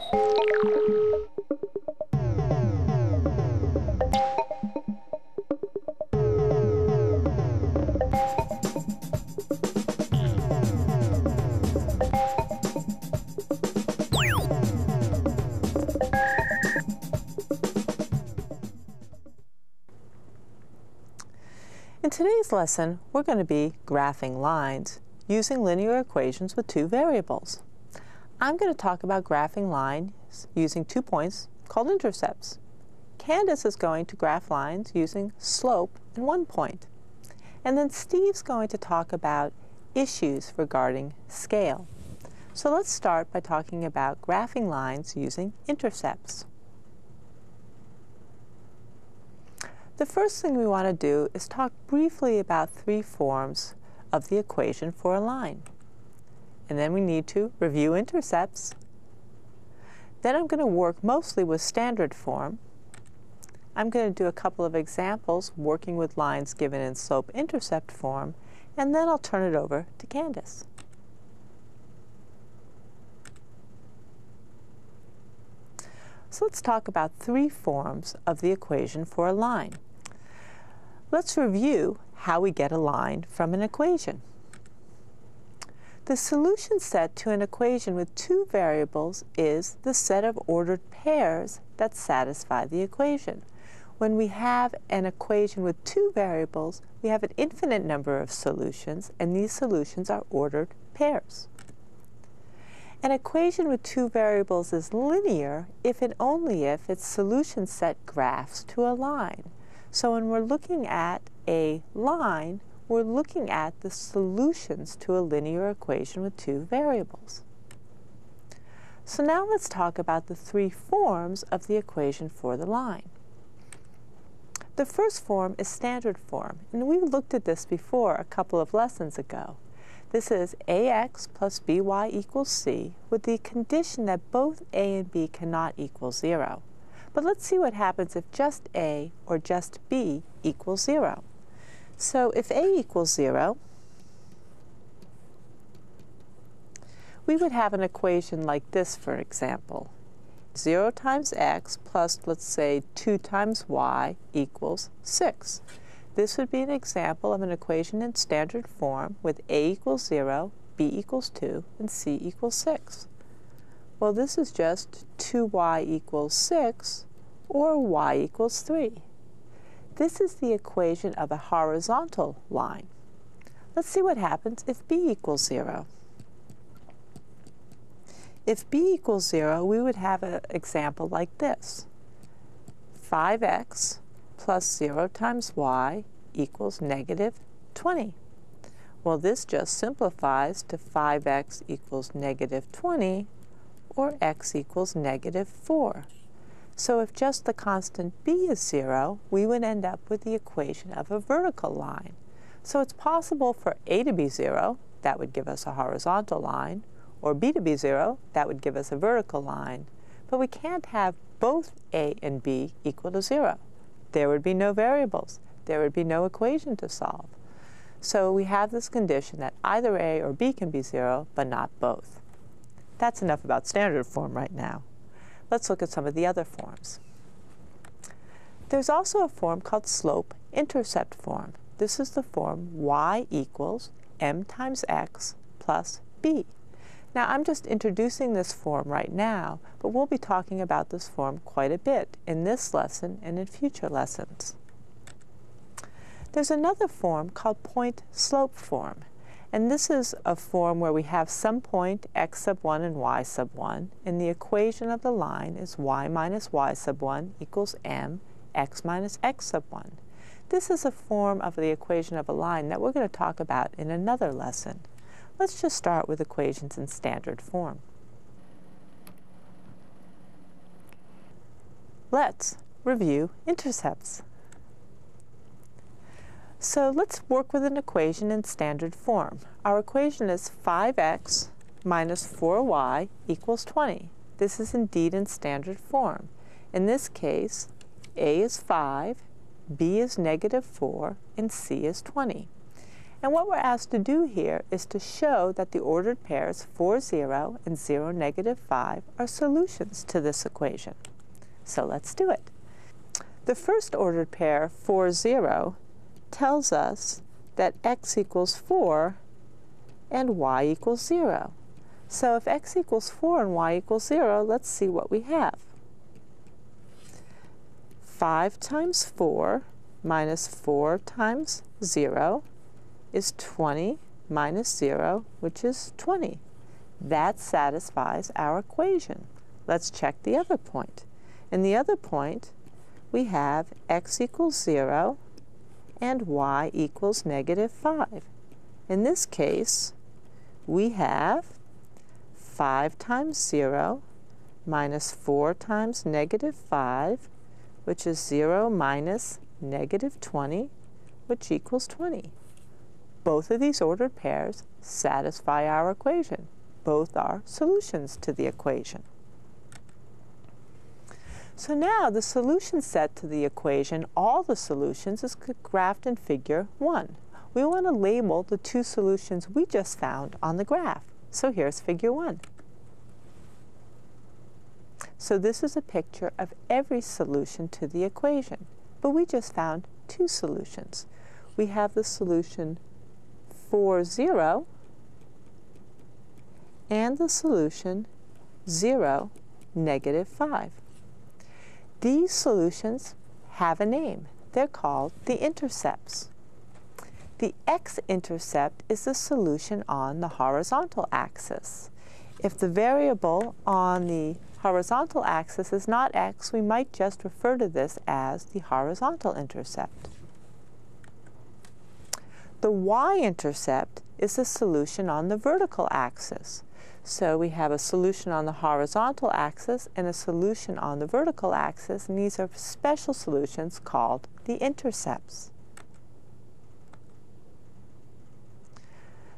In today's lesson, we're going to be graphing lines using linear equations with two variables. I'm going to talk about graphing lines using 2 points called intercepts. Candace is going to graph lines using slope and 1 point. And then Steve's going to talk about issues regarding scale. So let's start by talking about graphing lines using intercepts. The first thing we want to do is talk briefly about 3 forms of the equation for a line. And then we need to review intercepts. Then I'm going to work mostly with standard form. I'm going to do a couple of examples working with lines given in slope-intercept form, and then I'll turn it over to Candace. So let's talk about 3 forms of the equation for a line. Let's review how we get a line from an equation. The solution set to an equation with 2 variables is the set of ordered pairs that satisfy the equation. When we have an equation with 2 variables, we have an infinite number of solutions, and these solutions are ordered pairs. An equation with 2 variables is linear if and only if its solution set graphs to a line. So when we're looking at a line, we're looking at the solutions to a linear equation with 2 variables. So now let's talk about the 3 forms of the equation for the line. The first form is standard form, and we looked at this before a couple of lessons ago. This is ax plus by equals c with the condition that both a and b cannot equal 0. But let's see what happens if just a or just b equals 0. So if a equals 0, we would have an equation like this, for example. 0 times x plus, let's say, 2 times y equals 6. This would be an example of an equation in standard form with a equals 0, b equals 2, and c equals 6. Well, this is just 2y equals 6, or y equals 3. This is the equation of a horizontal line. Let's see what happens if b equals 0. If b equals 0, we would have an example like this. 5x plus 0 times y equals negative 20. Well, this just simplifies to 5x equals negative 20, or x equals negative 4. So if just the constant b is 0, we would end up with the equation of a vertical line. So it's possible for a to be 0, that would give us a horizontal line, or b to be 0, that would give us a vertical line. But we can't have both a and b equal to 0. There would be no variables. There would be no equation to solve. So we have this condition that either a or b can be 0, but not both. That's enough about standard form right now. Let's look at some of the other forms. There's also a form called slope-intercept form. This is the form y equals m times x plus b. Now, I'm just introducing this form right now, but we'll be talking about this form quite a bit in this lesson and in future lessons. There's another form called point-slope form. And this is a form where we have some point x sub 1 and y sub 1, and the equation of the line is y minus y sub 1 equals m x minus x sub 1. This is a form of the equation of a line that we're going to talk about in another lesson. Let's just start with equations in standard form. Let's review intercepts. So let's work with an equation in standard form. Our equation is 5x minus 4y equals 20. This is indeed in standard form. In this case, a is 5, b is negative 4, and c is 20. And what we're asked to do here is to show that the ordered pairs 4, 0 and 0, negative 5 are solutions to this equation. So let's do it. The first ordered pair, 4, 0, tells us that x equals 4 and y equals 0. So if x equals 4 and y equals 0, let's see what we have. 5 times 4 minus 4 times 0 is 20 minus 0, which is 20. That satisfies our equation. Let's check the other point. In the other point, we have x equals 0 and y equals negative 5. In this case, we have 5 times 0 minus 4 times negative 5, which is 0 minus negative 20, which equals 20. Both of these ordered pairs satisfy our equation. Both are solutions to the equation. So now the solution set to the equation, all the solutions, is graphed in figure 1. We want to label the two solutions we just found on the graph. So here's figure 1. So this is a picture of every solution to the equation, but we just found two solutions. We have the solution 4, 0 and the solution 0, negative 5. These solutions have a name. They're called the intercepts. The x-intercept is the solution on the horizontal axis. If the variable on the horizontal axis is not x, we might just refer to this as the horizontal intercept. The y-intercept is the solution on the vertical axis. So we have a solution on the horizontal axis and a solution on the vertical axis, and these are special solutions called the intercepts.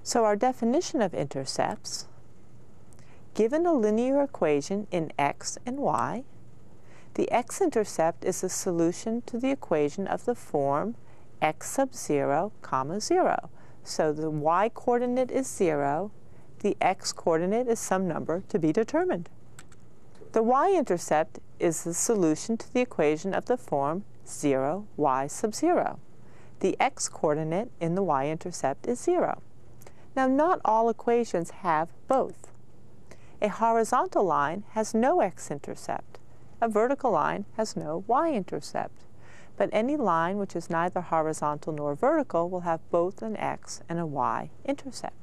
So our definition of intercepts: given a linear equation in x and y, the x-intercept is a solution to the equation of the form x sub 0, comma 0. So the y-coordinate is 0, the x-coordinate is some number to be determined. The y-intercept is the solution to the equation of the form 0, y sub 0. The x-coordinate in the y-intercept is 0. Now, not all equations have both. A horizontal line has no x-intercept. A vertical line has no y-intercept. But any line which is neither horizontal nor vertical will have both an x and a y-intercept.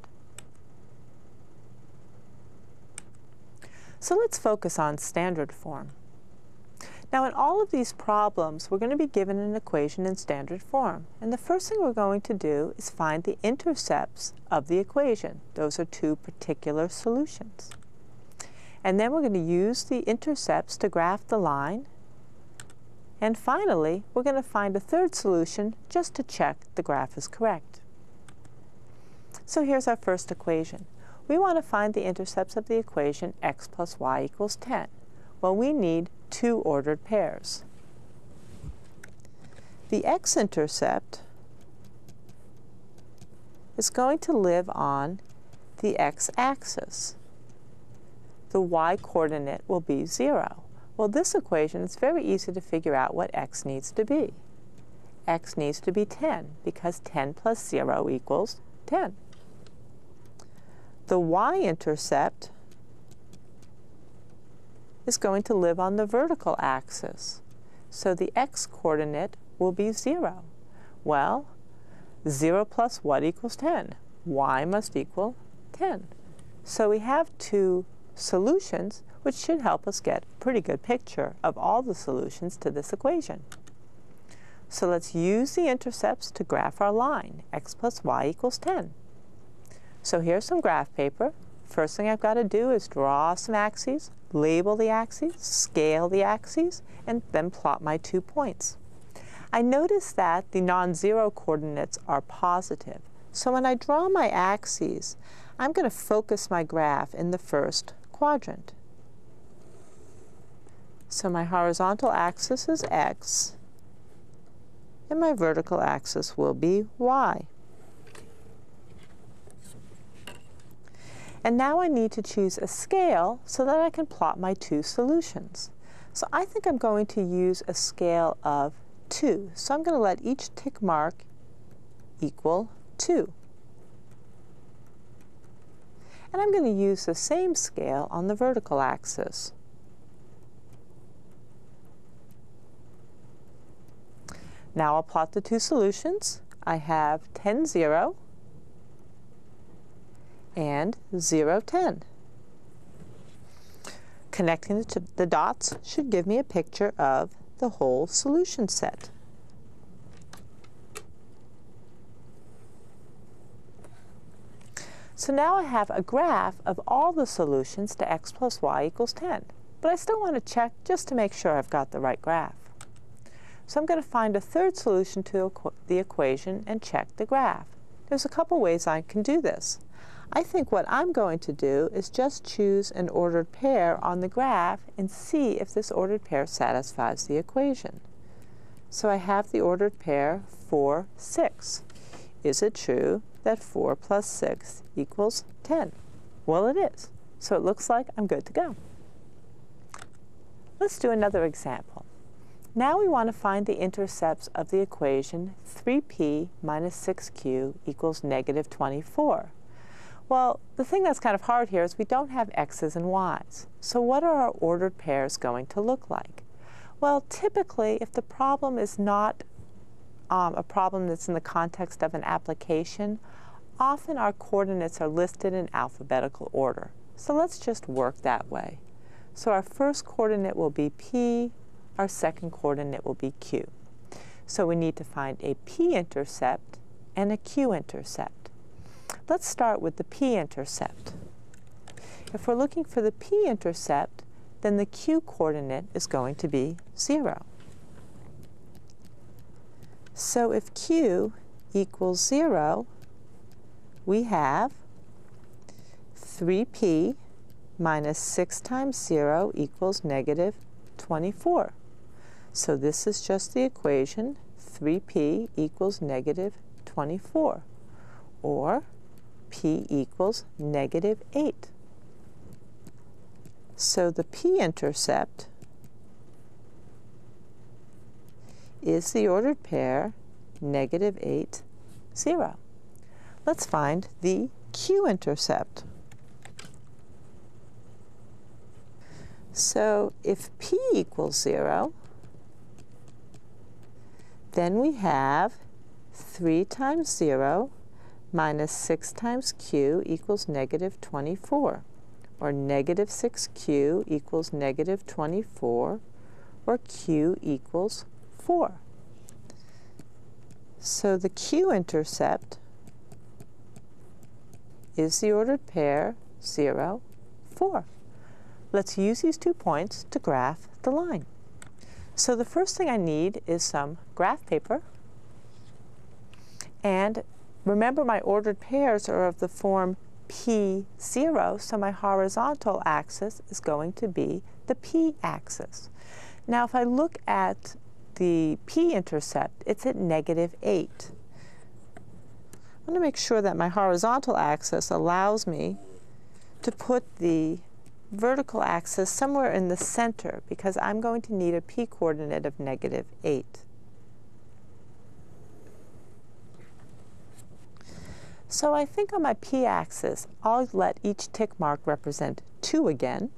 So let's focus on standard form. Now, in all of these problems, we're going to be given an equation in standard form. And the first thing we're going to do is find the intercepts of the equation. Those are two particular solutions. And then we're going to use the intercepts to graph the line. And finally, we're going to find a third solution just to check the graph is correct. So here's our first equation. We want to find the intercepts of the equation x plus y equals 10. Well, we need two ordered pairs. The x-intercept is going to live on the x-axis. The y-coordinate will be 0. Well, this equation, it's very easy to figure out what x needs to be. X needs to be 10, because 10 plus 0 equals 10. The y-intercept is going to live on the vertical axis. So the x-coordinate will be 0. Well, 0 plus what equals 10? Y must equal 10. So we have two solutions, which should help us get a pretty good picture of all the solutions to this equation. So let's use the intercepts to graph our line, x plus y equals 10. So here's some graph paper. First thing I've got to do is draw some axes, label the axes, scale the axes, and then plot my 2 points. I notice that the non-zero coordinates are positive. So when I draw my axes, I'm going to focus my graph in the first quadrant. So my horizontal axis is x, and my vertical axis will be y. And now I need to choose a scale so that I can plot my two solutions. So I think I'm going to use a scale of 2. So I'm going to let each tick mark equal 2. And I'm going to use the same scale on the vertical axis. Now I'll plot the two solutions. I have 10, 0 and 0, 10. Connecting the dots should give me a picture of the whole solution set. So now I have a graph of all the solutions to x plus y equals 10. But I still want to check just to make sure I've got the right graph. So I'm going to find a third solution to the equation and check the graph. There's a couple ways I can do this. I think what I'm going to do is just choose an ordered pair on the graph and see if this ordered pair satisfies the equation. So I have the ordered pair 4, 6. Is it true that 4 plus 6 equals 10? Well, it is. So it looks like I'm good to go. Let's do another example. Now we want to find the intercepts of the equation 3p minus 6q equals negative 24. Well, the thing that's kind of hard here is we don't have x's and y's. So what are our ordered pairs going to look like? Well, typically, if the problem is not a problem that's in the context of an application, often our coordinates are listed in alphabetical order. So let's just work that way. So our first coordinate will be p, our second coordinate will be q. So we need to find a p-intercept and a q-intercept. Let's start with the p-intercept. If we're looking for the p-intercept, then the q-coordinate is going to be 0. So if q equals 0, we have 3p minus 6 times 0 equals negative 24. So this is just the equation 3p equals negative 24, or p equals negative 8. So the p-intercept is the ordered pair negative 8, 0. Let's find the q-intercept. So if p equals 0, then we have 3 times 0 minus 6 times q equals negative 24, or negative 6q equals negative 24, or q equals 4. So the q-intercept is the ordered pair 0, 4. Let's use these 2 points to graph the line. So the first thing I need is some graph paper. And remember, my ordered pairs are of the form p0, so my horizontal axis is going to be the p-axis. Now if I look at the p-intercept, it's at negative 8. I want to make sure that my horizontal axis allows me to put the vertical axis somewhere in the center, because I'm going to need a p-coordinate of negative 8. So I think on my p-axis, I'll let each tick mark represent 2 again.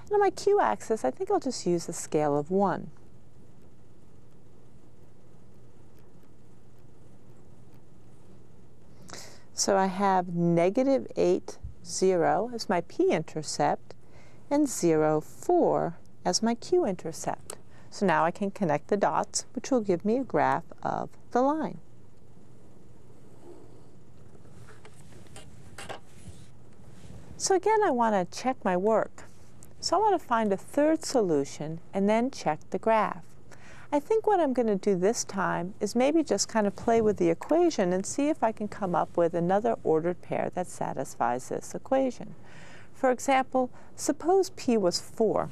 And on my q-axis, I think I'll just use a scale of 1. So I have negative 8, 0 as my p-intercept, and 0, 4 as my q-intercept. So now I can connect the dots, which will give me a graph of the line. So again, I want to check my work. So I want to find a third solution and then check the graph. I think what I'm going to do this time is maybe just kind of play with the equation and see if I can come up with another ordered pair that satisfies this equation. For example, suppose p was 4.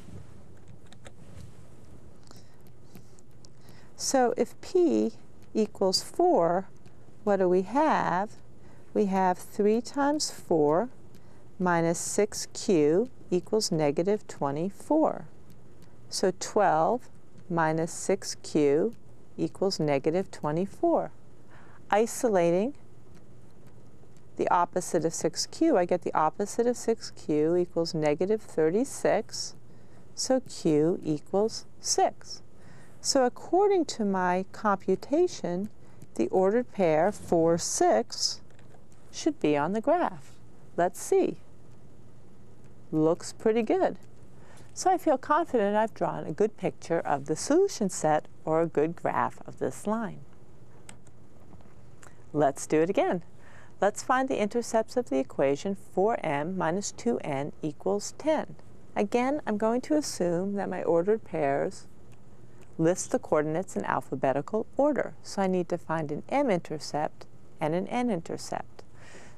So if p equals 4, what do we have? We have 3 times 4 minus 6q equals negative 24. So 12 minus 6q equals negative 24. Isolating the opposite of 6q, I get the opposite of 6q equals negative 36, so q equals 6. So according to my computation, the ordered pair 4, 6 should be on the graph. Let's see. Looks pretty good. So I feel confident I've drawn a good picture of the solution set or a good graph of this line. Let's do it again. Let's find the intercepts of the equation 4m minus 2n equals 10. Again, I'm going to assume that my ordered pairs list the coordinates in alphabetical order. So I need to find an m-intercept and an n-intercept.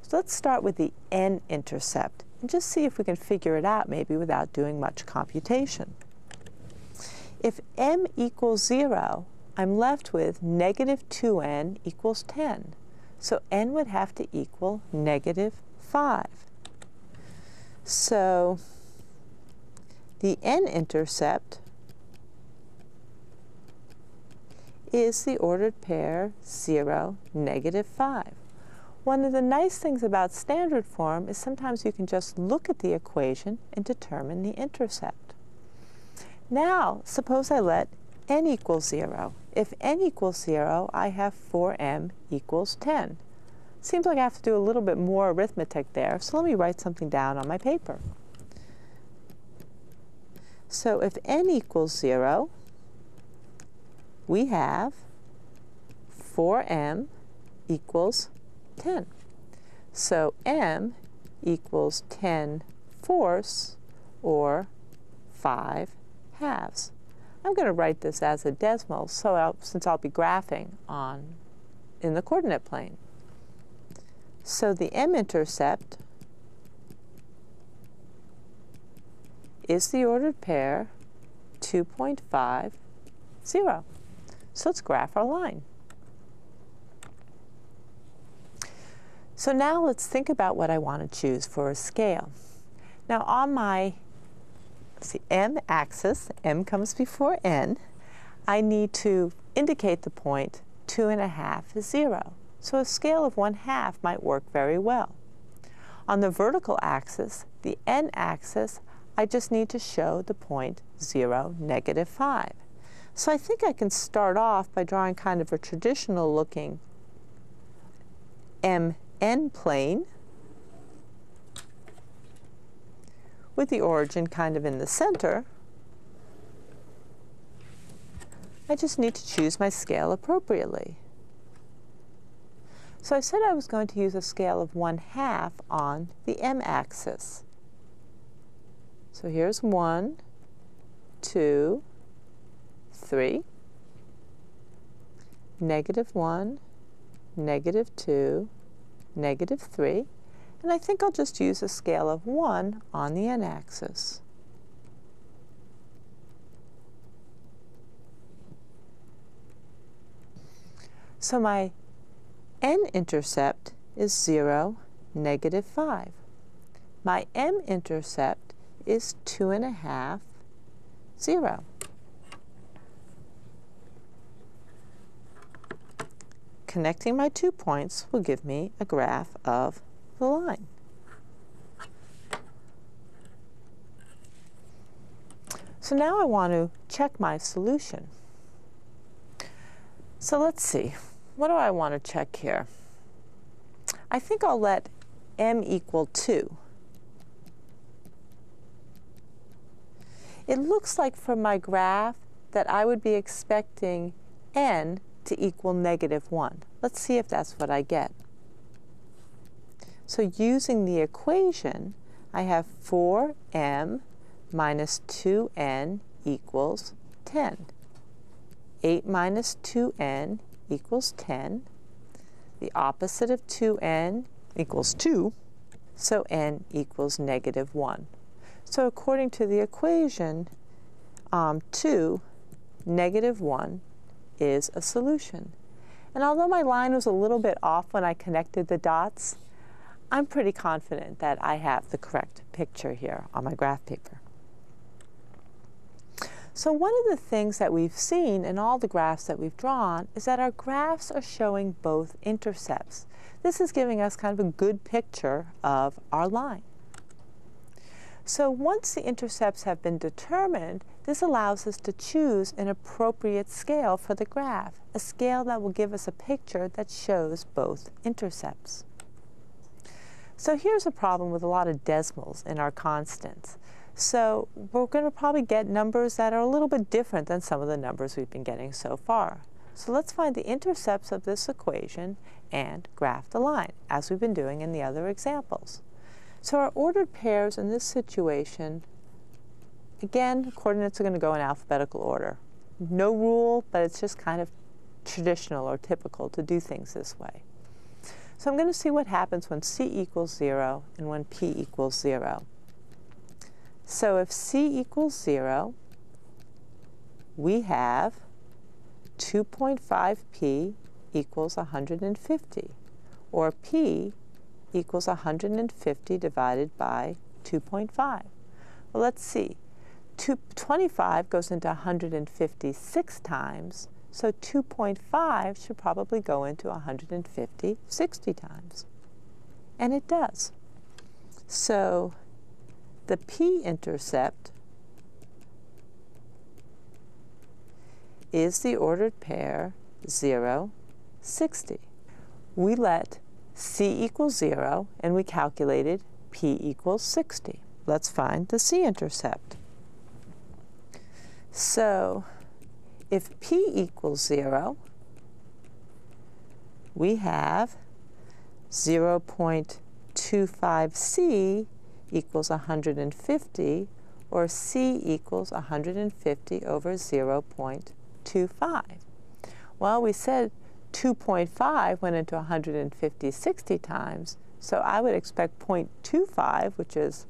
So let's start with the n-intercept and just see if we can figure it out maybe without doing much computation. If m equals 0, I'm left with negative 2n equals 10. So n would have to equal negative 5. So the n-intercept is the ordered pair 0, negative 5. One of the nice things about standard form is sometimes you can just look at the equation and determine the intercept. Now, suppose I let n equals 0. If n equals 0, I have 4m equals 10. Seems like I have to do a little bit more arithmetic there, so let me write something down on my paper. So if n equals 0, we have 4m equals 10. So m equals 10 fourths, or 5 halves. I'm going to write this as a decimal since I'll be graphing in the coordinate plane. So the m-intercept is the ordered pair 2.5, 0. So let's graph our line. So now let's think about what I want to choose for a scale. Now on my m-axis, m comes before n, I need to indicate the point 2.5 is 0. So a scale of 1/2 might work very well. On the vertical axis, the n-axis, I just need to show the point 0, negative 5. So I think I can start off by drawing kind of a traditional looking mn plane with the origin kind of in the center. I just need to choose my scale appropriately. So I said I was going to use a scale of 1/2 on the m-axis. So here's 1, 2, 3, negative 1, negative 2, negative 3, and I think I'll just use a scale of 1 on the n-axis. So my n-intercept is 0, negative 5. My m-intercept is 2.5, 0. Connecting my 2 points will give me a graph of the line. So now I want to check my solution. So let's see. What do I want to check here? I think I'll let m equal 2. It looks like from my graph that I would be expecting n to equal negative 1. Let's see if that's what I get. So using the equation, I have 4m minus 2n equals 10. 8 minus 2n equals 10. The opposite of 2n equals 2, so n equals negative 1. So according to the equation, 2, negative 1 is a solution. And although my line was a little bit off when I connected the dots, I'm pretty confident that I have the correct picture here on my graph paper. So one of the things that we've seen in all the graphs that we've drawn is that our graphs are showing both intercepts. This is giving us kind of a good picture of our line. So once the intercepts have been determined, this allows us to choose an appropriate scale for the graph, a scale that will give us a picture that shows both intercepts. So here's a problem with a lot of decimals in our constants. So we're going to probably get numbers that are a little bit different than some of the numbers we've been getting so far. So let's find the intercepts of this equation and graph the line, as we've been doing in the other examples. So our ordered pairs in this situation, again, the coordinates are going to go in alphabetical order. No rule, but it's just kind of traditional or typical to do things this way. So I'm going to see what happens when c equals 0 and when p equals 0. So if c equals 0, we have 2.5p equals 150, or p equals 150 divided by 2.5. Well, let's see. 25 goes into 156 times, so 2.5 should probably go into 150 60 times. And it does. So the p-intercept is the ordered pair 0, 60. We let c equals 0, and we calculated p equals 60. Let's find the c-intercept. So if p equals 0, we have 0.25c equals 150, or c equals 150 over 0.25. Well, we said 2.5 went into 150 60 times, so I would expect 0.25, which is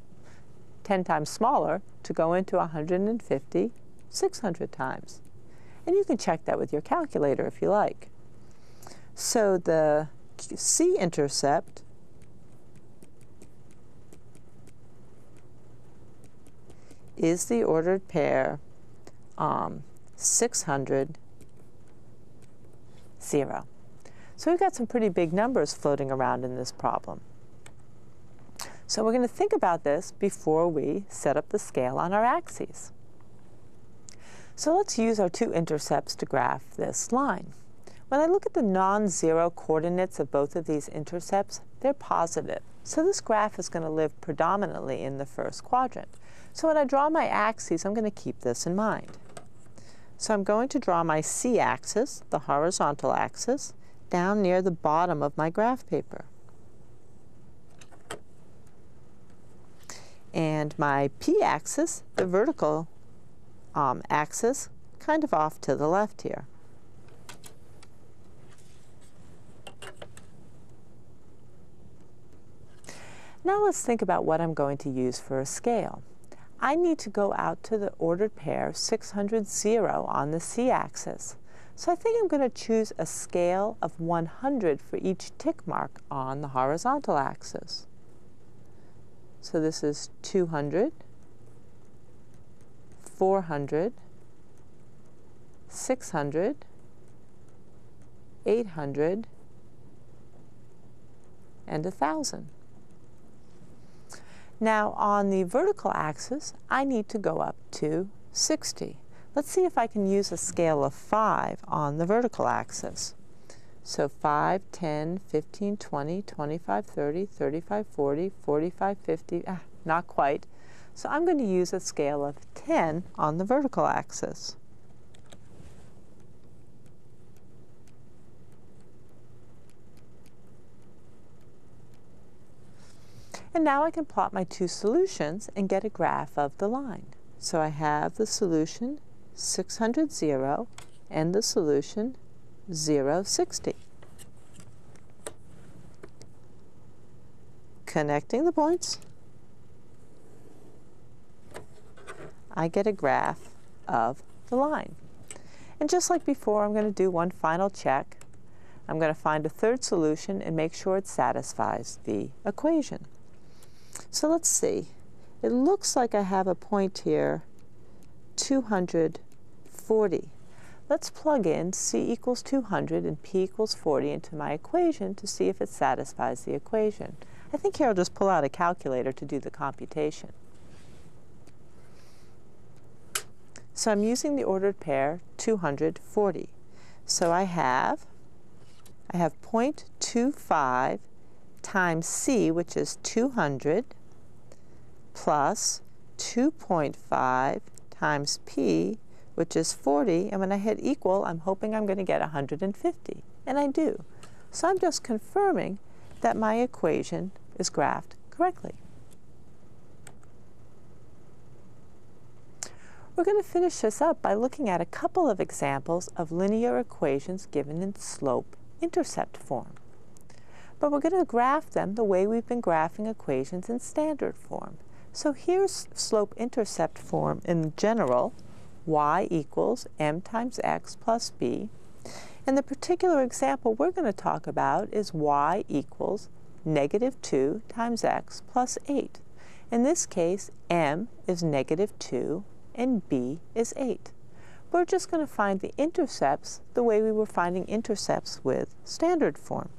10 times smaller, to go into 150 600 times. And you can check that with your calculator if you like. So the c-intercept is the ordered pair 600, 0. So we've got some pretty big numbers floating around in this problem. So we're going to think about this before we set up the scale on our axes. So let's use our two intercepts to graph this line. When I look at the non-zero coordinates of both of these intercepts, they're positive. So this graph is going to live predominantly in the first quadrant. So when I draw my axes, I'm going to keep this in mind. So I'm going to draw my c-axis, the horizontal axis, down near the bottom of my graph paper. And my p-axis, the vertical axis, kind of off to the left here. Now let's think about what I'm going to use for a scale. I need to go out to the ordered pair 600, 0 on the c-axis. So I think I'm going to choose a scale of 100 for each tick mark on the horizontal axis. So this is 200, 400, 600, 800, and 1,000. Now on the vertical axis, I need to go up to 60. Let's see if I can use a scale of 5 on the vertical axis. So 5, 10, 15, 20, 25, 30, 35, 40, 45, 50, not quite. So I'm going to use a scale of 10 on the vertical axis. And now I can plot my two solutions and get a graph of the line. So I have the solution 600, 0 and the solution 0, 60. Connecting the points, I get a graph of the line. And just like before, I'm going to do one final check. I'm going to find a third solution and make sure it satisfies the equation. So let's see. It looks like I have a point here, 240. Let's plug in c equals 200 and p equals 40 into my equation to see if it satisfies the equation. I think here I'll just pull out a calculator to do the computation. So I'm using the ordered pair 240. So I have 0.25 times c, which is 200, plus 2.5 times p, which is 40, and when I hit equal, I'm hoping I'm going to get 150, and I do. So I'm just confirming that my equation is graphed correctly. We're going to finish this up by looking at a couple of examples of linear equations given in slope-intercept form. But we're going to graph them the way we've been graphing equations in standard form. So here's slope-intercept form in general, y equals m times x plus b. And the particular example we're going to talk about is y equals -2 times x plus 8. In this case, m is -2 and b is 8. We're just going to find the intercepts the way we were finding intercepts with standard form.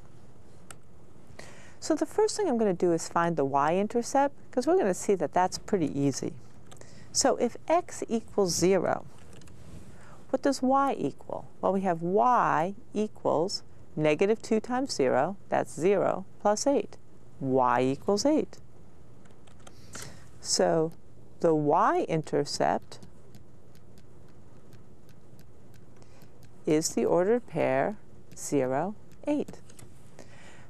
So the first thing I'm going to do is find the y-intercept, because we're going to see that that's pretty easy. So if x equals 0, what does y equal? Well, we have y equals -2 times 0, that's 0, plus 8. Y equals 8. So the y-intercept is the ordered pair 0, 8.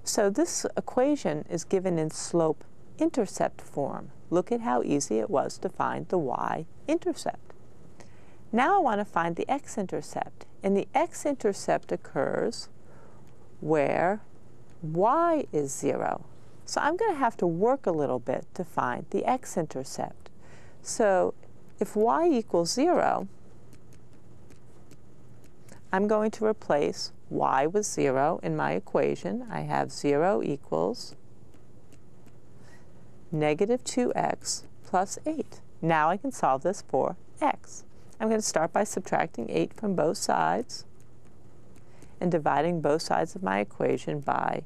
So this equation is given in slope-intercept form. Look at how easy it was to find the y-intercept. Now I want to find the x-intercept, and the x-intercept occurs where y is 0. So I'm going to have to work a little bit to find the x-intercept. So if y equals 0, I'm going to replace y with 0 in my equation. I have 0 equals -2x plus 8. Now I can solve this for x. I'm going to start by subtracting 8 from both sides and dividing both sides of my equation by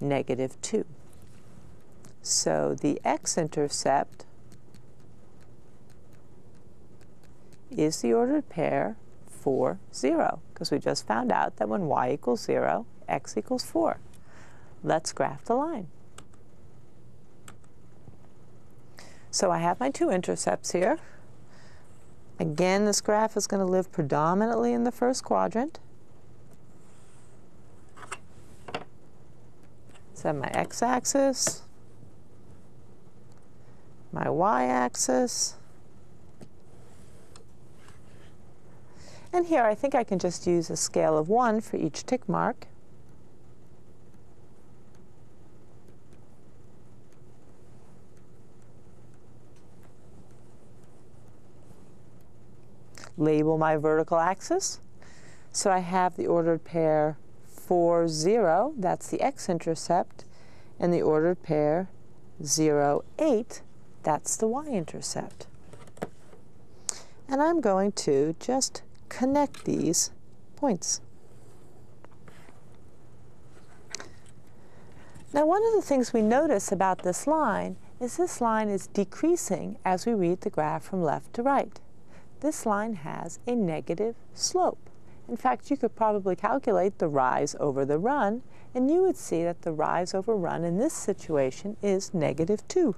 -2. So the x-intercept is the ordered pair 4, 0, because we just found out that when y equals 0, x equals 4. Let's graph the line. So I have my two intercepts here. Again, this graph is going to live predominantly in the first quadrant. So I have my x-axis, my y-axis, and here I think I can just use a scale of 1 for each tick mark. Label my vertical axis. So I have the ordered pair 4, 0, that's the x-intercept, and the ordered pair 0, 8, that's the y-intercept. And I'm going to just connect these points. Now, one of the things we notice about this line is decreasing as we read the graph from left to right. This line has a negative slope. In fact, you could probably calculate the rise over the run, and you would see that the rise over run in this situation is -2.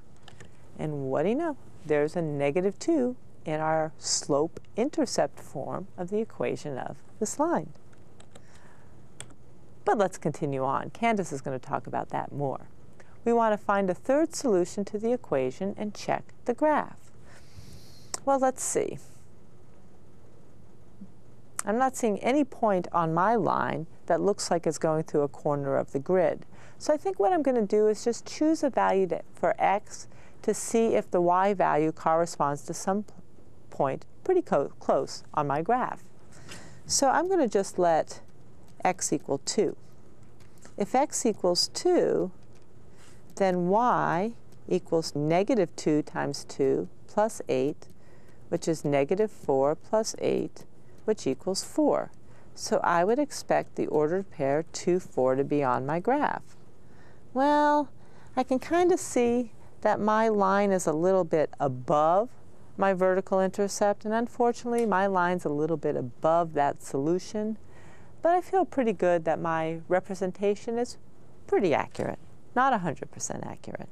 And what do you know? There's a -2 in our slope-intercept form of the equation of this line. But let's continue on. Candace is going to talk about that more. We want to find a third solution to the equation and check the graph. Well, let's see. I'm not seeing any point on my line that looks like it's going through a corner of the grid. So I think what I'm going to do is just choose a value for x to see if the y value corresponds to some point pretty close on my graph. So I'm going to just let x equal 2. If x equals 2, then y equals negative 2 times 2 plus 8, which is negative 4 plus 8, which equals 4. So I would expect the ordered pair 2, 4 to be on my graph. Well, I can kind of see that my line is a little bit above my vertical intercept, and unfortunately my line's a little bit above that solution, but I feel pretty good that my representation is pretty accurate, not 100% accurate.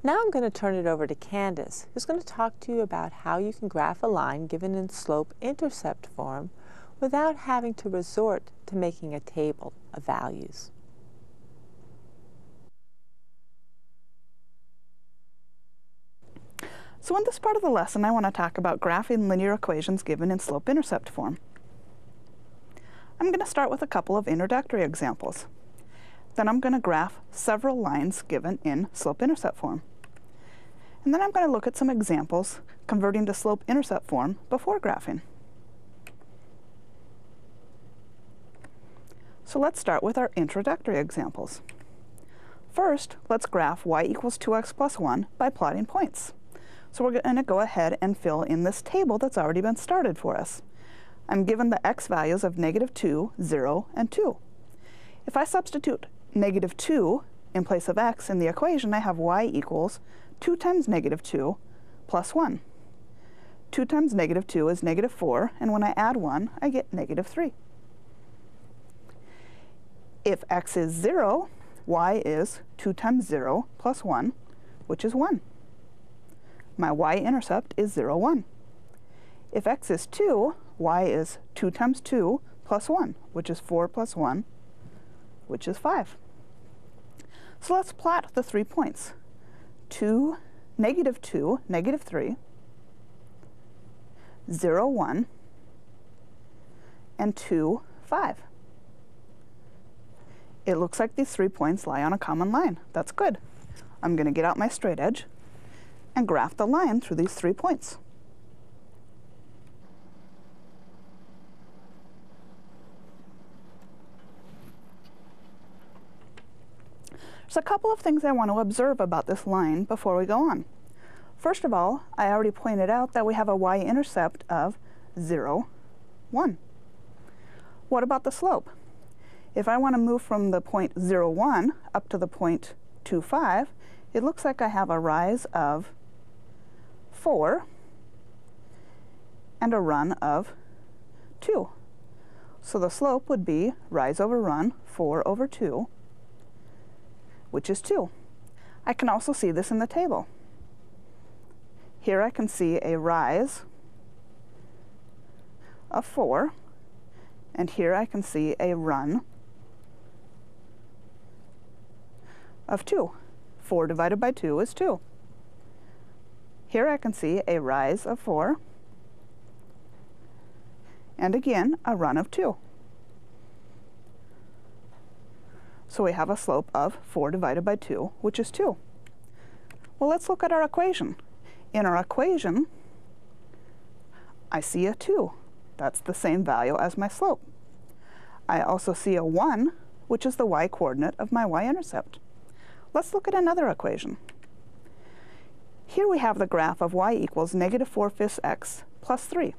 Now I'm going to turn it over to Candace, who's going to talk to you about how you can graph a line given in slope-intercept form without having to resort to making a table of values. So in this part of the lesson, I want to talk about graphing linear equations given in slope-intercept form. I'm going to start with a couple of introductory examples. Then I'm going to graph several lines given in slope-intercept form. And then I'm going to look at some examples converting to slope-intercept form before graphing. So let's start with our introductory examples. First, let's graph y equals 2x plus 1 by plotting points. So we're going to go ahead and fill in this table that's already been started for us. I'm given the x values of negative 2, 0, and 2. If I substitute negative 2 in place of x in the equation, I have y equals 2 times negative 2 plus 1. 2 times negative 2 is negative 4, and when I add 1, I get negative 3. If x is 0, y is 2 times 0 plus 1, which is 1. My y-intercept is 0, 1. If x is 2, y is 2 times 2 plus 1, which is 4 plus 1, which is 5. So let's plot the 3 points. 2, negative 2, negative 3, 0, 1, and 2, 5. It looks like these 3 points lie on a common line. That's good. I'm going to get out my straight edge and graph the line through these 3 points. There's a couple of things I want to observe about this line before we go on. First of all, I already pointed out that we have a y-intercept of 0, 1. What about the slope? If I want to move from the point 0, 1 up to the point 2, 5, it looks like I have a rise of 4 and a run of 2. So the slope would be rise over run, 4 over 2, which is 2. I can also see this in the table. Here I can see a rise of 4, and here I can see a run of 2. 4 divided by 2 is 2. Here I can see a rise of 4, and again a run of 2. So we have a slope of 4 divided by 2, which is 2. Well, let's look at our equation. In our equation, I see a 2. That's the same value as my slope. I also see a 1, which is the y-coordinate of my y-intercept. Let's look at another equation. Here we have the graph of y equals negative 4/5 x plus 3.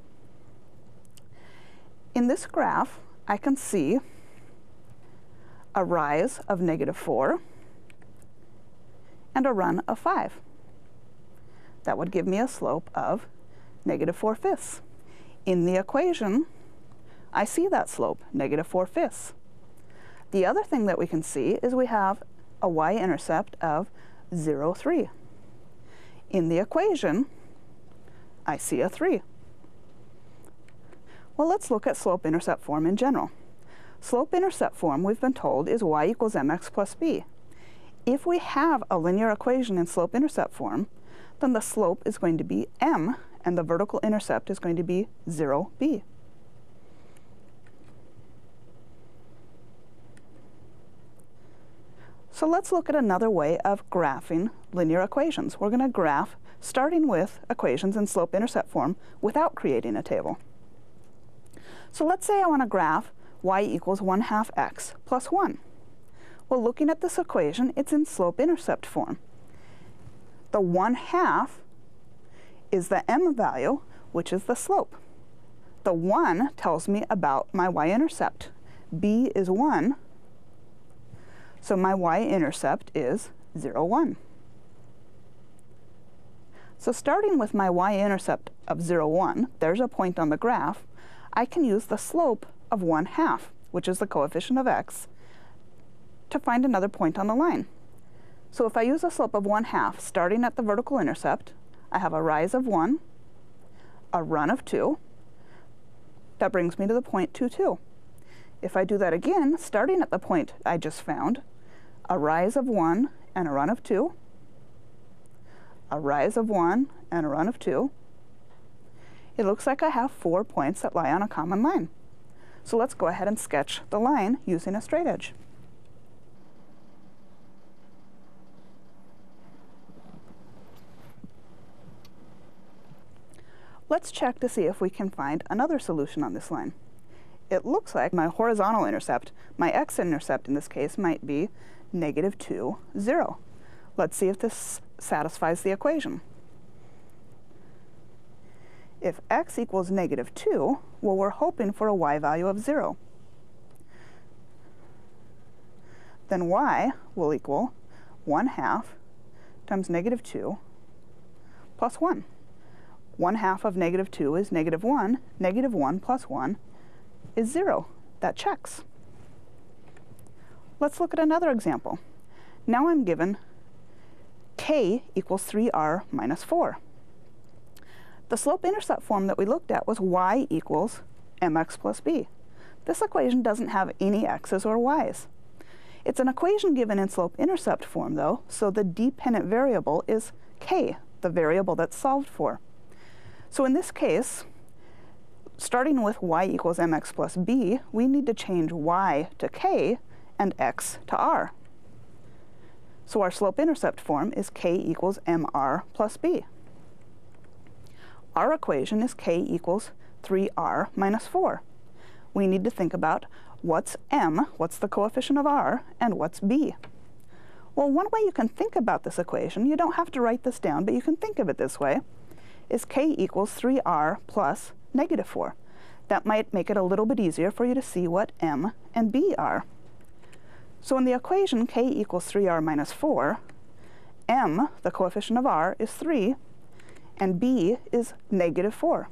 In this graph, I can see a rise of negative 4 and a run of 5. That would give me a slope of negative 4/5. In the equation, I see that slope, negative 4/5. The other thing that we can see is we have a y-intercept of 0, 3. In the equation, I see a 3. Well, let's look at slope-intercept form in general. Slope-intercept form, we've been told, is y equals mx plus b. If we have a linear equation in slope-intercept form, then the slope is going to be m, and the vertical intercept is going to be 0, b. So let's look at another way of graphing linear equations. We're going to graph starting with equations in slope-intercept form without creating a table. So let's say I want to graph y equals 1/2 x plus 1. Well, looking at this equation, it's in slope-intercept form. The 1/2 is the m value, which is the slope. The 1 tells me about my y-intercept. b is 1, so my y-intercept is 0, 1. So starting with my y-intercept of 0, 1, there's a point on the graph, I can use the slope of 1/2, which is the coefficient of x, to find another point on the line. So if I use a slope of 1/2, starting at the vertical intercept, I have a rise of 1, a run of 2. That brings me to the point 2, 2. If I do that again, starting at the point I just found, a rise of 1 and a run of 2, a rise of 1 and a run of 2, it looks like I have 4 points that lie on a common line. So let's go ahead and sketch the line using a straight edge. Let's check to see if we can find another solution on this line. It looks like my horizontal intercept, my x-intercept in this case, might be -2, 0. Let's see if this satisfies the equation. If x equals -2, well, we're hoping for a y value of 0. Then y will equal 1/2 times -2 plus 1. 1/2 of -2 is -1. -1 plus 1 is 0. That checks. Let's look at another example. Now I'm given k equals 3r minus 4. The slope-intercept form that we looked at was y equals mx plus b. This equation doesn't have any x's or y's. It's an equation given in slope-intercept form, though, so the dependent variable is k, the variable that's solved for. So in this case, starting with y equals mx plus b, we need to change y to k and x to r. So our slope-intercept form is k equals mr plus b. Our equation is k equals 3r minus 4. We need to think about what's m, what's the coefficient of r, and what's b. Well, one way you can think about this equation, you don't have to write this down, but you can think of it this way, is k equals 3r plus -4. That might make it a little bit easier for you to see what m and b are. So in the equation k equals 3r minus 4, m, the coefficient of r, is 3, and b is -4.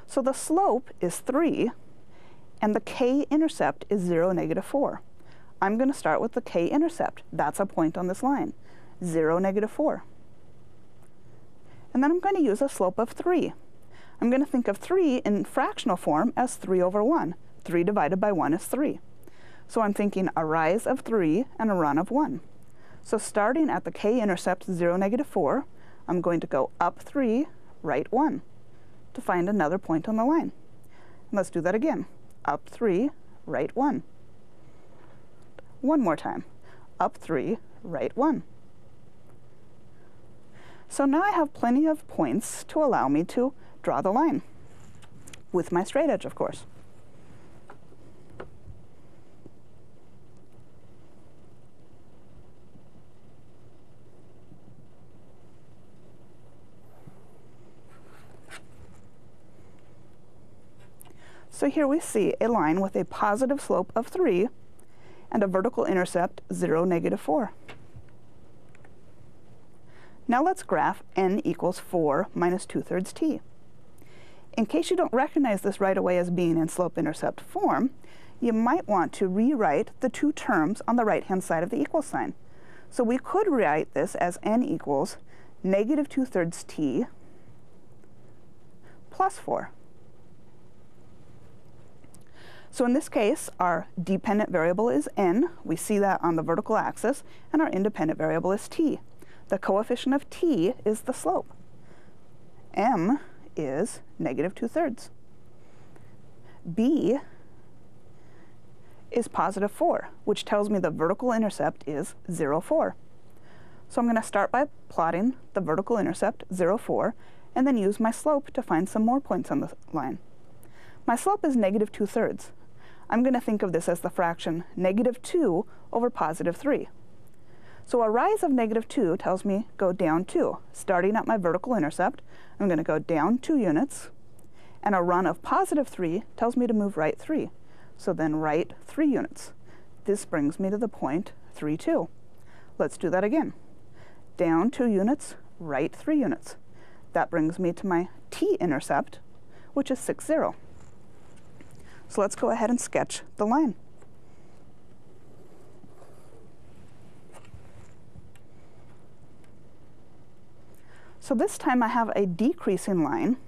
So the slope is 3, and the k-intercept is 0, -4. I'm going to start with the k-intercept. That's a point on this line, 0, -4. And then I'm going to use a slope of 3. I'm going to think of 3 in fractional form as 3 over 1. 3 divided by 1 is 3. So I'm thinking a rise of 3 and a run of 1. So starting at the k-intercept 0, -4, I'm going to go up 3, right 1 to find another point on the line. And let's do that again. Up 3, right 1. One more time. Up 3, right 1. So now I have plenty of points to allow me to draw the line, with my straight edge, of course. So here we see a line with a positive slope of 3 and a vertical intercept 0, -4. Now let's graph n equals 4 minus 2/3 t. In case you don't recognize this right away as being in slope-intercept form, you might want to rewrite the two terms on the right-hand side of the equal sign. So we could write this as n equals -2/3 t plus 4. So in this case, our dependent variable is n. We see that on the vertical axis, and our independent variable is t. The coefficient of t is the slope. M is -2/3. B is positive 4, which tells me the vertical intercept is 0, 4. So I'm going to start by plotting the vertical intercept, 0, 4, and then use my slope to find some more points on the line. My slope is negative 2/3. I'm going to think of this as the fraction negative 2 over positive 3. So a rise of negative 2 tells me go down 2. Starting at my vertical intercept, I'm going to go down 2 units. And a run of positive 3 tells me to move right 3. So then right 3 units. This brings me to the point 3, 2. Let's do that again. Down 2 units, right 3 units. That brings me to my t-intercept, which is 6, 0. So let's go ahead and sketch the line. So this time I have a decreasing line,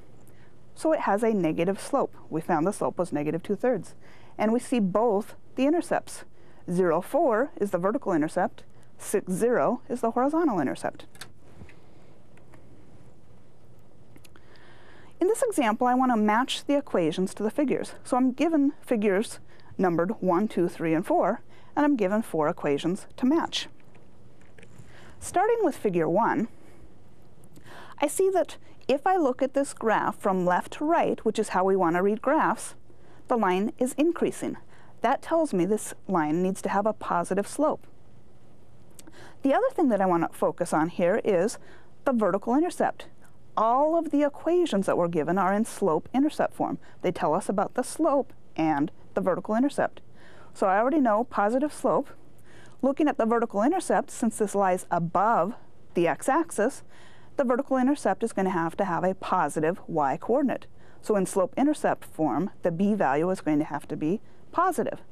so it has a negative slope. We found the slope was negative 2/3. And we see both the intercepts. 0, 4 is the vertical intercept, 6, 0 is the horizontal intercept. In this example, I want to match the equations to the figures. So I'm given figures numbered 1, 2, 3, and 4, and I'm given 4 equations to match. Starting with figure 1, I see that if I look at this graph from left to right, which is how we want to read graphs, the line is increasing. That tells me this line needs to have a positive slope. The other thing that I want to focus on here is the vertical intercept. All of the equations that we're given are in slope-intercept form. They tell us about the slope and the vertical intercept. So I already know positive slope. Looking at the vertical intercept, since this lies above the x-axis, the vertical intercept is going to have a positive y-coordinate. So in slope-intercept form, the b value is going to have to be positive.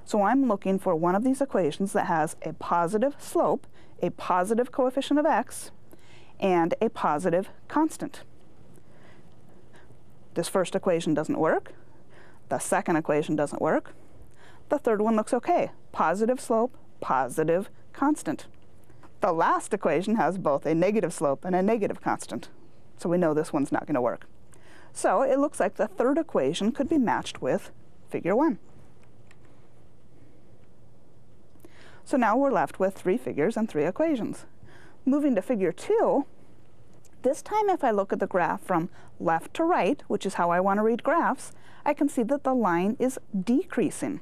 So I'm looking for one of these equations that has a positive slope, a positive coefficient of x, and a positive constant. This first equation doesn't work. The second equation doesn't work. The third one looks okay. Positive slope, positive constant. The last equation has both a negative slope and a negative constant. So we know this one's not going to work. So it looks like the third equation could be matched with figure 1. So now we're left with 3 figures and 3 equations. Moving to figure 2, this time if I look at the graph from left to right, which is how I want to read graphs, I can see that the line is decreasing.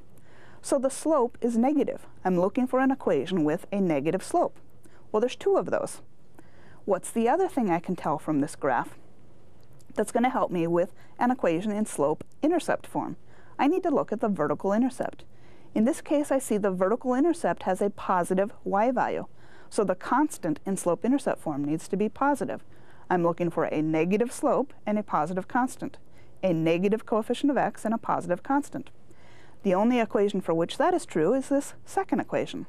So the slope is negative. I'm looking for an equation with a negative slope. Well, there's 2 of those. What's the other thing I can tell from this graph that's going to help me with an equation in slope-intercept form? I need to look at the vertical intercept. In this case, I see the vertical intercept has a positive y value. So the constant in slope-intercept form needs to be positive. I'm looking for a negative slope and a positive constant, a negative coefficient of x and a positive constant. The only equation for which that is true is this second equation.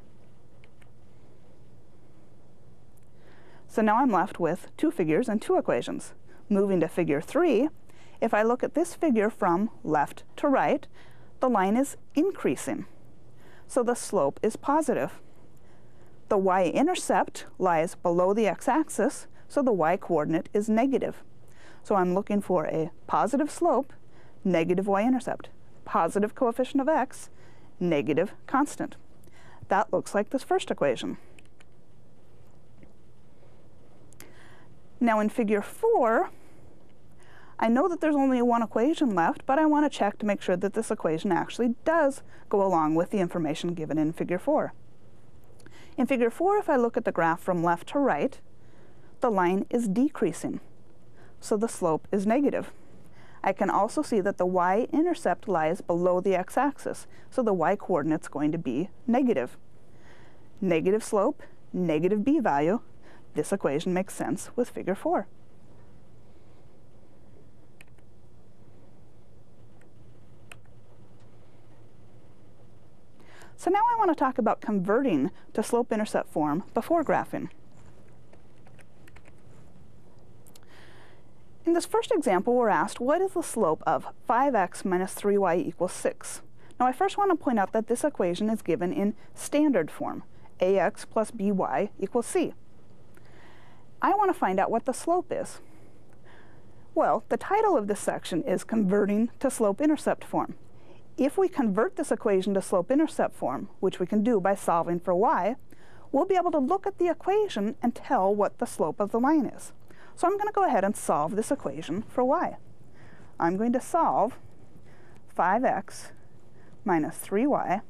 So now I'm left with 2 figures and 2 equations. Moving to figure 3, if I look at this figure from left to right, the line is increasing. So the slope is positive. The y-intercept lies below the x-axis, so the y-coordinate is negative. So I'm looking for a positive slope, negative y-intercept, positive coefficient of x, negative constant. That looks like this first equation. Now in figure 4, I know that there's only 1 equation left, but I want to check to make sure that this equation actually does go along with the information given in figure 4. In figure 4, if I look at the graph from left to right, the line is decreasing, so the slope is negative. I can also see that the y-intercept lies below the x-axis, so the y-coordinate's going to be negative. Negative slope, negative b value. This equation makes sense with figure 4. So now I want to talk about converting to slope-intercept form before graphing. In this first example, we're asked, what is the slope of 5x minus 3y equals 6? Now I first want to point out that this equation is given in standard form, ax plus by equals c. I want to find out what the slope is. Well, the title of this section is Converting to Slope-Intercept Form. If we convert this equation to slope-intercept form, which we can do by solving for y, we'll be able to look at the equation and tell what the slope of the line is. So I'm going to go ahead and solve this equation for y. I'm going to solve 5x minus 3y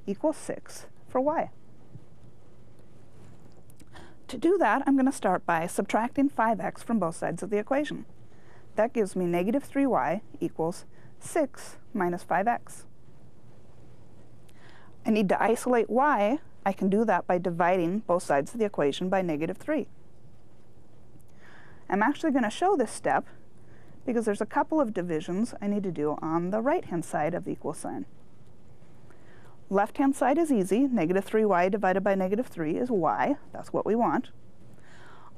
equals 6 for y. To do that, I'm going to start by subtracting 5x from both sides of the equation. That gives me negative 3y equals 6 minus 5x. I need to isolate y. I can do that by dividing both sides of the equation by negative 3. I'm actually going to show this step because there's a couple of divisions I need to do on the right-hand side of the equal sign. Left-hand side is easy. Negative 3y divided by negative 3 is y. That's what we want.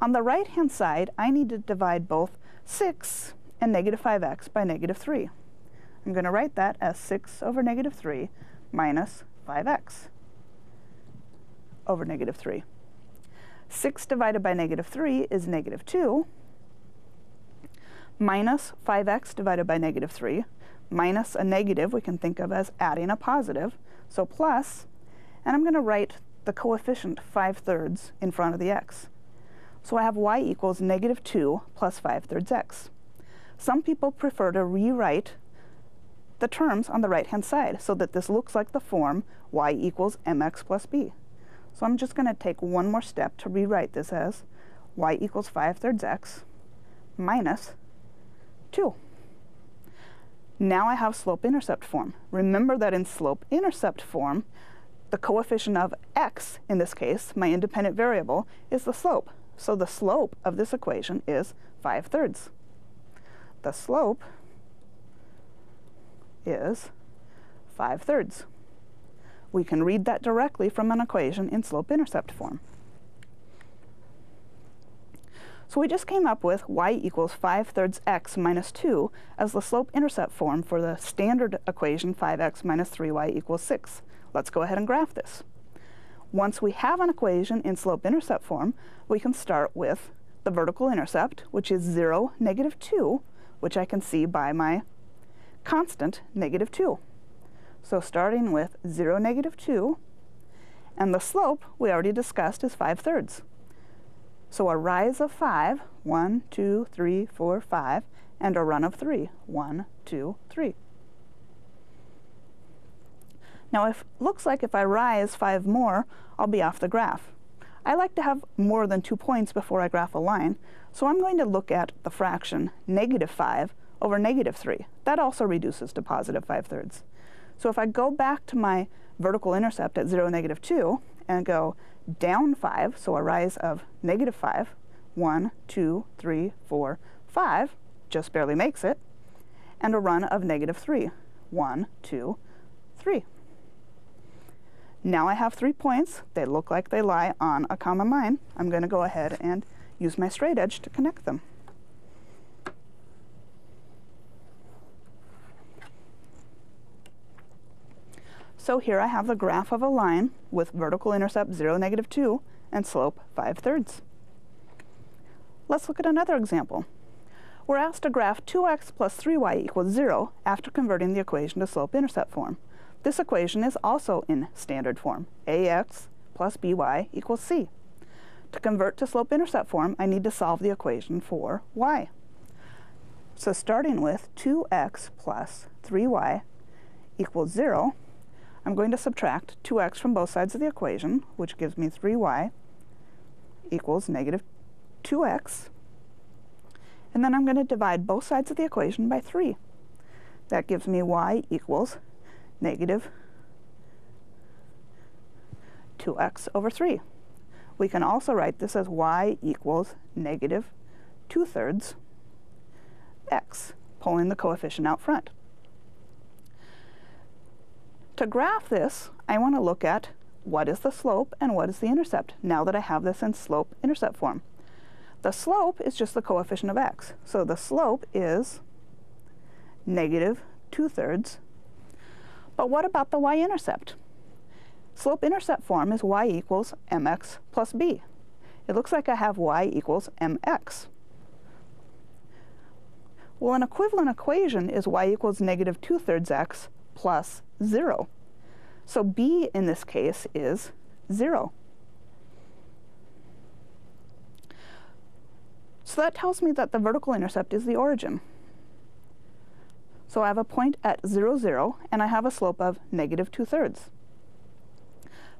On the right-hand side, I need to divide both 6 and negative 5x by negative 3. I'm going to write that as 6 over negative 3 minus 5x over negative 3. 6 divided by negative 3 is negative 2, minus 5x divided by negative 3, minus a negative we can think of as adding a positive, so plus, and I'm going to write the coefficient 5/3 in front of the x. So I have y equals negative 2 plus 5/3 x. Some people prefer to rewrite the terms on the right-hand side so that this looks like the form y equals mx plus b. So I'm just going to take one more step to rewrite this as y equals 5/3 x minus 2. Now I have slope-intercept form. Remember that in slope-intercept form, the coefficient of x, in this case, my independent variable, is the slope. So the slope of this equation is 5/3. The slope is 5/3. We can read that directly from an equation in slope-intercept form. So we just came up with y equals 5/3 x minus 2 as the slope-intercept form for the standard equation 5x minus 3y equals 6. Let's go ahead and graph this. Once we have an equation in slope-intercept form, we can start with the vertical intercept, which is 0, negative 2, which I can see by my constant, negative 2. So starting with 0, negative 2, and the slope we already discussed is 5/3. So a rise of 5, 1, 2, 3, 4, 5, and a run of 3, 1, 2, 3. Now it looks like if I rise 5 more, I'll be off the graph. I like to have more than 2 points before I graph a line, so I'm going to look at the fraction negative 5 over negative 3. That also reduces to positive 5/3. So if I go back to my vertical intercept at 0, negative 2, and go down 5, so a rise of negative 5, 1, 2, 3, 4, 5, just barely makes it, and a run of negative 3, 1, 2, 3. Now I have 3 points. They look like they lie on a common line. I'm going to go ahead and use my straight edge to connect them. So here I have the graph of a line with vertical intercept 0, negative 2, and slope 5/3. Let's look at another example. We're asked to graph 2x plus 3y equals 0 after converting the equation to slope-intercept form. This equation is also in standard form, ax plus by equals c. To convert to slope-intercept form, I need to solve the equation for y. So starting with 2x plus 3y equals 0, I'm going to subtract 2x from both sides of the equation, which gives me 3y equals negative 2x. And then I'm going to divide both sides of the equation by 3. That gives me y equals negative 2x over 3. We can also write this as y equals negative 2/3 x, pulling the coefficient out front. To graph this, I want to look at what is the slope and what is the intercept now that I have this in slope-intercept form. The slope is just the coefficient of x. So the slope is negative 2/3. But what about the y-intercept? Slope-intercept form is y equals mx plus b. It looks like I have y equals mx. Well, an equivalent equation is y equals negative 2/3 x plus 0. So b in this case is 0. So that tells me that the vertical intercept is the origin. So I have a point at 0, 0, and I have a slope of negative 2/3.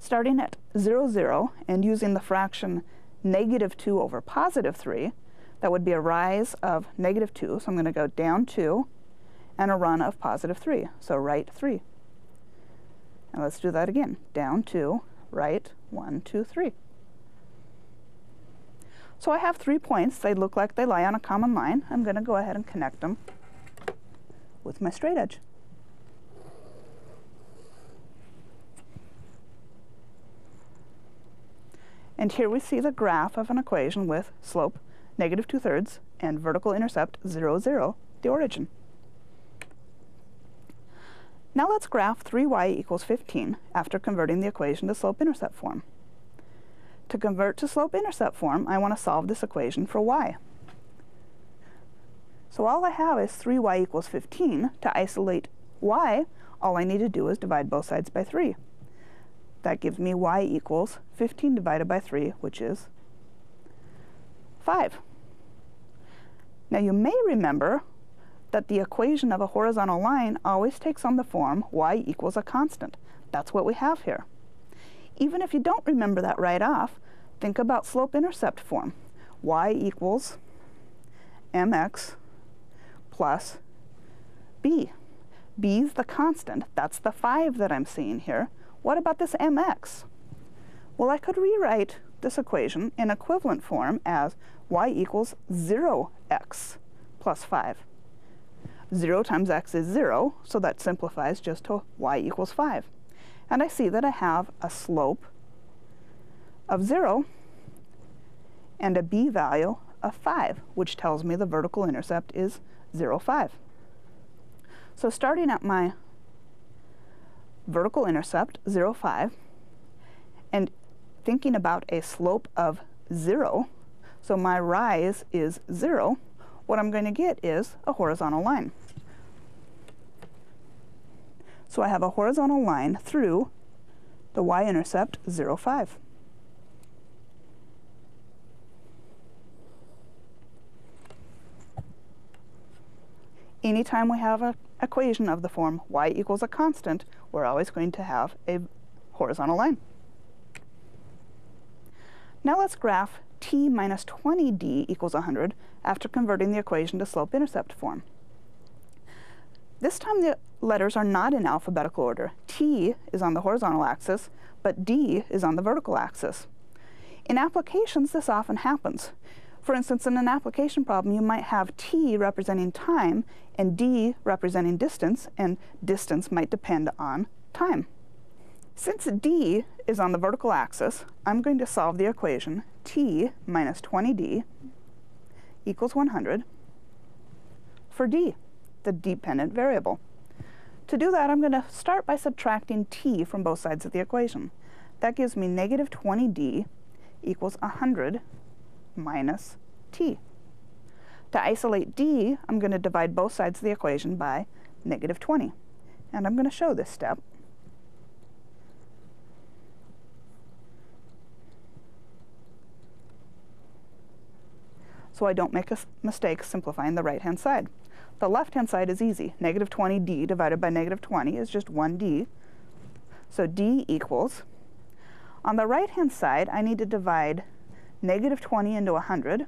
Starting at 0, 0, and using the fraction negative 2 over positive 3, that would be a rise of negative 2, so I'm going to go down 2, and a run of positive 3, so right 3. And let's do that again. Down 2, right 1, 2, 3. So I have 3 points. They look like they lie on a common line. I'm going to go ahead and connect them with my straight edge. And here we see the graph of an equation with slope negative 2/3 and vertical intercept 0, 0, the origin. Now let's graph 3y equals 15 after converting the equation to slope-intercept form. To convert to slope-intercept form, I want to solve this equation for y. So all I have is 3y equals 15. To isolate y, all I need to do is divide both sides by 3. That gives me y equals 15 divided by 3, which is 5. Now you may remember that the equation of a horizontal line always takes on the form y equals a constant. That's what we have here. Even if you don't remember that right off, think about slope-intercept form. Y equals mx plus b. B's the constant. That's the 5 that I'm seeing here. What about this mx? Well, I could rewrite this equation in equivalent form as y equals 0x plus 5. 0 times x is 0, so that simplifies just to y equals 5. And I see that I have a slope of 0 and a b value of 5, which tells me the vertical intercept is 0, 5. So starting at my vertical intercept, 0, 5, and thinking about a slope of 0, so my rise is 0, what I'm going to get is a horizontal line. So I have a horizontal line through the y-intercept 0, 5. Anytime we have an equation of the form y equals a constant, we're always going to have a horizontal line. Now let's graph t minus 20d equals 100 after converting the equation to slope-intercept form. This time the letters are not in alphabetical order. T is on the horizontal axis, but d is on the vertical axis. In applications, this often happens. For instance, in an application problem, you might have t representing time and d representing distance, and distance might depend on time. Since d is on the vertical axis, I'm going to solve the equation t minus 20d equals 100 for d, the dependent variable. To do that, I'm going to start by subtracting t from both sides of the equation. That gives me negative 20d equals 100 minus t. To isolate d, I'm going to divide both sides of the equation by negative 20. And I'm going to show this step. So I don't make a mistake simplifying the right-hand side. The left-hand side is easy. Negative 20d divided by negative 20 is just 1d. So d equals, on the right-hand side, I need to divide negative 20 into 100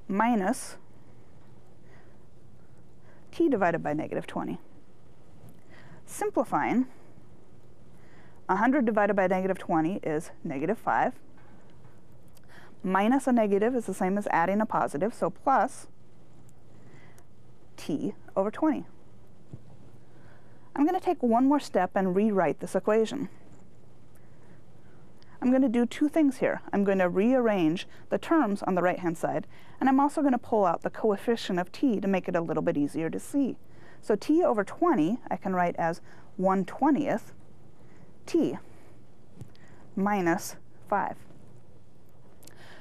minus t divided by negative 20. Simplifying, 100 divided by negative 20 is negative 5. Minus a negative is the same as adding a positive, so plus t over 20. I'm going to take one more step and rewrite this equation. I'm going to do two things here. I'm going to rearrange the terms on the right-hand side, and I'm also going to pull out the coefficient of t to make it a little bit easier to see. So t over 20 I can write as 1/20th t minus 5.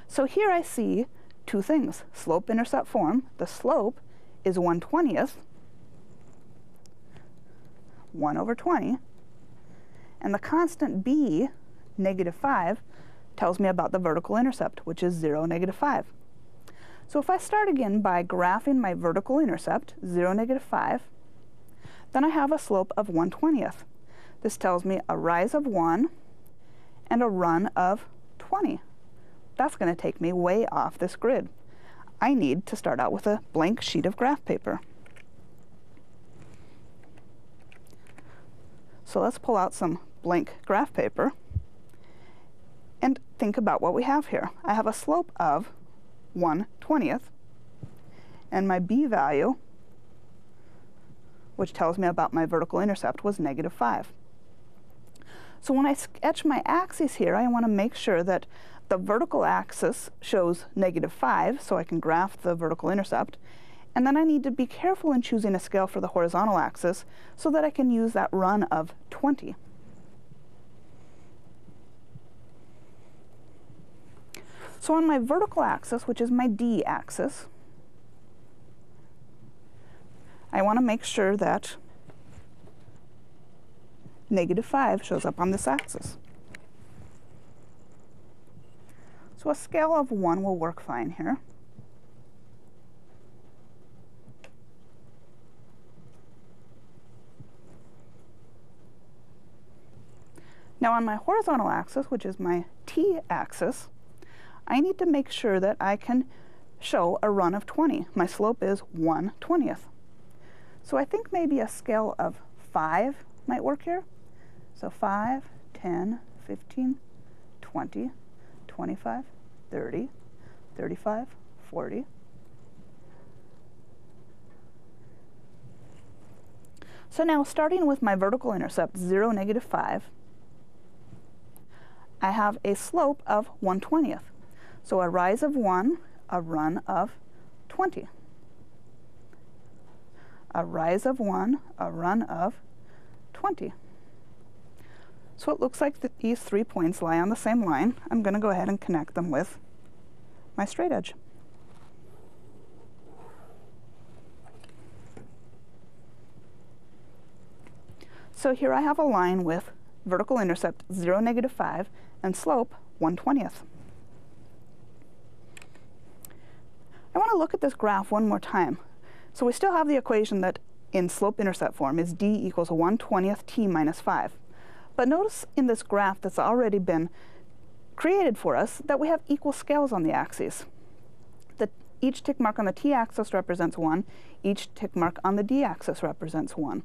So here I see two things. Slope-intercept form, the slope is 1/20th, 1 over 20, and the constant b, negative 5, tells me about the vertical intercept, which is 0, negative 5. So if I start again by graphing my vertical intercept, 0, -5, then I have a slope of 1/20th. This tells me a rise of 1 and a run of 20. That's going to take me way off this grid. I need to start out with a blank sheet of graph paper. So let's pull out some blank graph paper and think about what we have here. I have a slope of 1/20th, and my b value, which tells me about my vertical intercept, was -5. So when I sketch my axes here, I want to make sure that the vertical axis shows -5, so I can graph the vertical intercept. And then I need to be careful in choosing a scale for the horizontal axis so that I can use that run of 20. So on my vertical axis, which is my d-axis, I want to make sure that -5 shows up on this axis. So a scale of 1 will work fine here. Now on my horizontal axis, which is my t-axis, I need to make sure that I can show a run of 20. My slope is 1/20th. So I think maybe a scale of 5 might work here. So 5, 10, 15, 20, 25, 30, 35, 40. So now starting with my vertical intercept, 0, -5, I have a slope of 1/20th. So a rise of 1, a run of 20. A rise of 1, a run of 20. So it looks like that these 3 points lie on the same line. I'm going to go ahead and connect them with my straight edge. So here I have a line with vertical intercept 0, -5 and slope 1/20th. I want to look at this graph one more time. So we still have the equation that in slope-intercept form is d equals 1/20th t minus 5. But notice in this graph that's already been created for us that we have equal scales on the axes. Each tick mark on the t-axis represents 1. Each tick mark on the d-axis represents 1.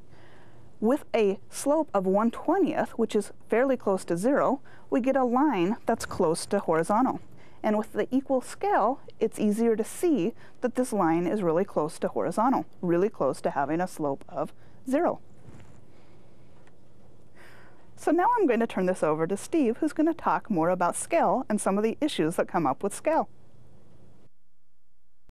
With a slope of 1/20th, which is fairly close to 0, we get a line that's close to horizontal. And with the equal scale, it's easier to see that this line is really close to horizontal, really close to having a slope of 0. So now I'm going to turn this over to Steve, who's going to talk more about scale and some of the issues that come up with scale.